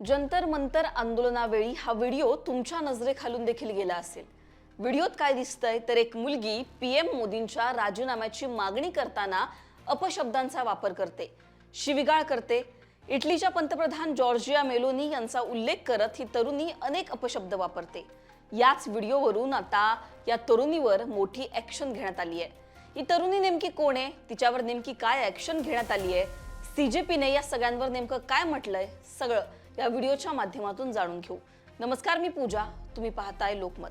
जंतर मंतर आंदोलनावेळी हा व्हिडिओ तुमच्या नजरेखालून देखील गेला असेल। व्हिडिओत काय दिसतंय तर एक मुलगी पीएम मोदींच्या राजीनाम्याची मागणी करताना अपशब्दांचा वापर करते, शिवीगाळ करते। इटलीच्या पंतप्रधान जॉर्जिया मेलोनी यांचा उल्लेख करत ही तरुणी अनेक अपशब्द वापरते। याच व्हिडिओवरून आता या तरुणीवर मोठी ॲक्शन घेण्यात आली आहे। ही तरुणी नेमकी कोण आहे, तिच्यावर नेमकी काय ॲक्शन घेण्यात आली आहे, सीजेपीने या सगळ्यांवर नेमकं काय म्हटलंय, सगळं या व्हिडिओच्या माध्यमातून जाणून घेऊ। नमस्कार, मी पूजा, तुम्ही पाहताय लोकमत।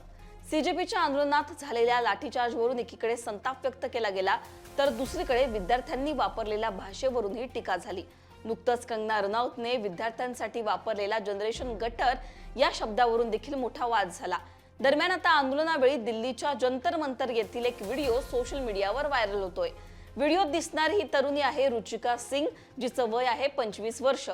सीजेपीच्या आंदोलनात झालेल्या लाठीचार्जवरून एकीकडे संताप व्यक्त केला गेला तर दुसरीकडे विद्यार्थ्यांनी वापरलेल्या भाषेवरूनही टीका झाली। नुकतंच कंगना रनौतने विद्यार्थ्यांसाठी वापरलेला जनरेशन गटर या शब्दावरून देखील मोठा वाद झाला। दरम्यान आता आंदोलनावेळी दिल्लीच्या जंतर मंतर येथील एक व्हिडिओ सोशल मीडियावर व्हायरल होतोय। व्हिडिओत दिसणारी ही तरुणी आहे रुचिका सिंग, जिचं वय आहे 25 वर्ष।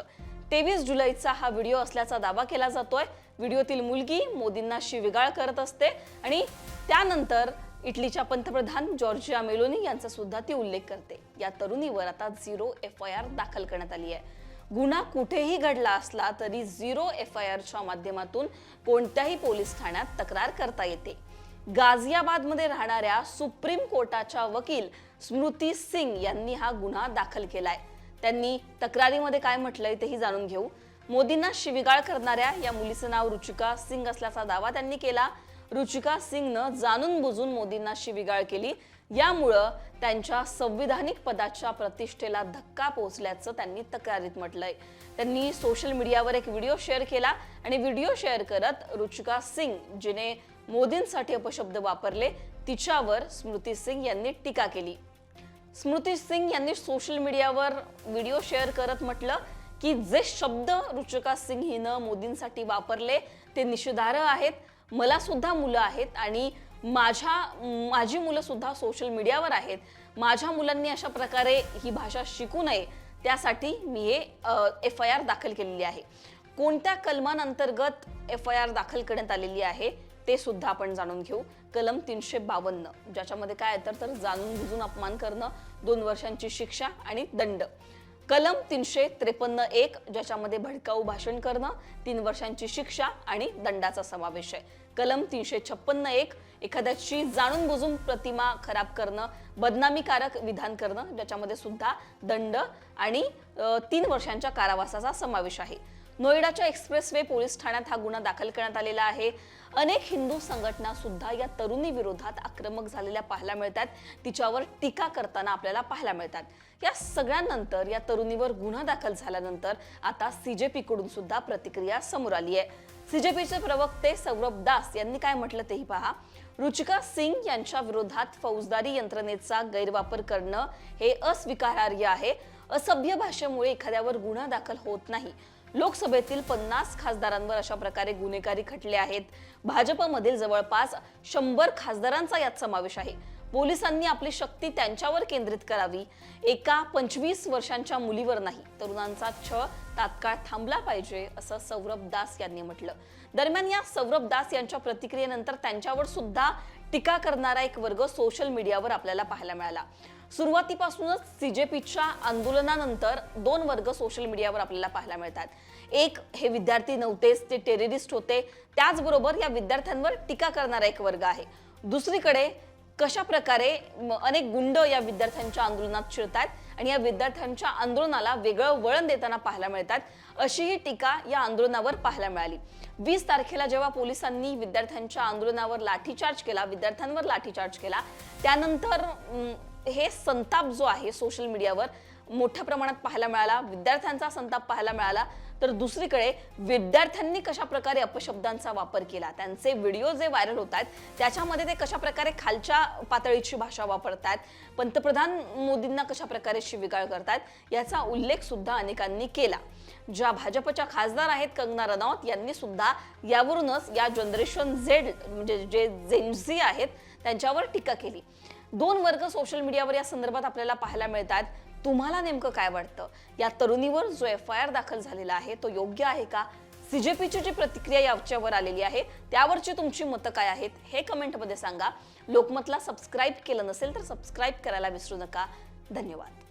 23 जुलैचा हा व्हिडिओ असल्याचा दावा केला जातोय। व्हिडिओतील मुलगी मोदींना शिवीगाळ करत असते आणि त्यानंतर इटलीच्या पंतप्रधान जॉर्जिया मेलोनी यांचा सुद्धा ती उल्लेख करते। या तरुणीवर आता 0 FIR दाखल करण्यात आली आहे। गुन्हा कुठेही घडला असला तरी 0 FIRच्या माध्यमातून कोणत्याही पोलीस ठाण्यात तक्रार करता येते। गाझियाबादमध्ये राहणाऱ्या सुप्रीम कोर्टाच्या वकील स्मृती सिंग यांनी हा गुन्हा दाखल केलाय। त्यांनी तक्रारीमध्ये काय म्हटलंय तेही जाणून घेऊ। मोदींना शिवीगाळ करणाऱ्या या मुलीचं नाव रुचिका सिंग असल्याचा दावा त्यांनी केला। रुचिका सिंगनं जाणून बुजून मोदींना शिवीगाळ केली, यामुळं त्यांच्या संविधानिक पदाच्या प्रतिष्ठेला धक्का पोहोचल्याचं त्यांनी तक्रारीत म्हटलंय। त्यांनी सोशल मीडियावर एक व्हिडिओ शेअर केला आणि व्हिडिओ शेअर करत रुचिका सिंग, जिने मोदींसाठी अपशब्द वापरले, तिच्यावर स्मृती सिंग यांनी टीका केली। स्मृती सिंग यांनी सोशल मीडियावर व्हिडिओ शेअर करत म्हटलं की जे शब्द रुचिका सिंग हिनं मोदींसाठी वापरले ते निषेधार्ह आहेत। मला सुद्धा मुलं आहेत आणि माझी मुलं सुद्धा सोशल मीडियावर आहेत। माझ्या मुलांनी अशा प्रकारे ही भाषा शिकू नये, त्यासाठी मी हे FIR दाखल केलेली आहे। कोणत्या कलमांअंतर्गत FIR दाखल करण्यात आलेली आहे ते सुद्धा आपण जाणून घेऊ। कलम 352, ज्याच्यामध्ये काय आहे तर जाणून बुजून अपमान करणं, 2 वर्षांची शिक्षा आणि दंड। कलम 353(1), ज्याच्यामध्ये भडकाऊ भाषण करणं, 3 वर्षांची शिक्षा आणि दंडाचा समावेश आहे। कलम 356(1), एखाद्याची जाणून बुजून प्रतिमा खराब करणं, बदनामीकारक विधान करणं, ज्याच्यामध्ये सुद्धा दंड आणि 3 वर्षांच्या कारावासाचा समावेश आहे। नोएडाच्या एक्सप्रेसवे पोलीस ठाण्यात हा गुन्हा दाखल करण्यात आलेला आहे। अनेक हिंदू संघटना सुद्धा या तरुणी विरोधात आक्रमक झालेल्या पाहायला मिळतात, तिच्यावर टीका करताना आपल्याला पाहायला मिळतात। या सगळ्यांनंतर या तरुणीवर गुन्हा दाखल झाल्यानंतर आता सीजेपी कडून सुद्धा प्रतिक्रिया समोर आली आहे। सीजेपीचे प्रवक्ते सौरभ दास यांनी काय म्हटलं तेही पहा। रुचिका सिंग यांच्या विरोधात फौजदारी यंत्रणेचा गैरवापर करणं हे अस्वीकारार्ह आहे। असभ्य भाषेमुळे एखाद्यावर गुन्हा दाखल होत नाही। लोकसभेतील 50 खासदारांवर अशा प्रकारे गुन्हेगारी खटले आहेत। भाजपमधील जवळपास 100 खासदारांचा यात समावेश आहे। पोलिसांनी आपली शक्ती त्यांच्यावर केंद्रित करावी, एका 25 वर्षांच्या मुलीवर नाही। तरुणांचा छळ तात्काळ थांबला पाहिजे, असं सौरभ दास यांनी म्हटलं। दरम्यान या सौरभ दास यांच्या प्रतिक्रियेनंतर त्यांच्यावर सुद्धा टीका करणारा एक वर्ग सोशल मीडियावर आपल्याला पाहायला मिळाला। सुरुवातीपासूनच सीजेपीच्या आंदोलनानंतर 2 वर्ग सोशल मीडियावर आपल्याला पाहायला मिळतात। एक, हे विद्यार्थी नव्हतेच, ते टेररिस्ट होते, त्याचबरोबर या विद्यार्थ्यांवर टीका करणारा एक वर्ग आहे। दुसरीकडे कशा प्रकारे अनेक गुंड या विद्यार्थ्यांच्या आंदोलनात शिरतात आणि या विद्यार्थ्यांच्या आंदोलनाला वेगळं वळण देताना पाहायला मिळतात, अशीही टीका या आंदोलनावर पाहायला मिळाली। 20 तारखेला जेव्हा पोलिसांनी विद्यार्थ्यांच्या आंदोलनावर लाठीचार्ज केला, विद्यार्थ्यांवर लाठीचार्ज केला, त्यानंतर हे संताप जो आहे सोशल मीडियावर मोठ्या प्रमाणात पाहायला मिळाला, विद्यार्थ्यांचा संताप पाहायला मिळाला। तर दुसरीकडे विद्यार्थ्यांनी कशा प्रकारे अपशब्दांचा वापर केला, त्यांचे व्हिडिओ जे व्हायरल होतात त्याच्यामध्ये ते कशा प्रकारे खालच्या पातळीची भाषा वापरतात, पंतप्रधान मोदींना कशा प्रकारे शिवीगाळ करतात, याचा उल्लेख सुद्धा अनेकांनी केला। ज्या भाजपच्या खासदार आहेत कंगना रनौत यांनी सुद्धा यावरूनच या जनरेशन झेड म्हणजे जे जेन झी आहेत त्यांच्यावर टीका केली। 2 वर्ग सोशल मीडियावर या संदर्भात आपल्याला पाहायला मिळतात। तुम्हाला नेमकं काय वाटतं? या तरुणीवर जो FIR दाखल झालेला आहे तो योग्य आहे का? सीजेपीची जी प्रतिक्रिया याच्यावर आलेली आहे त्यावरची तुमची मतं काय आहेत हे कमेंटमध्ये सांगा। लोकमतला सबस्क्राईब केलं नसेल तर सबस्क्राईब करायला विसरू नका। धन्यवाद।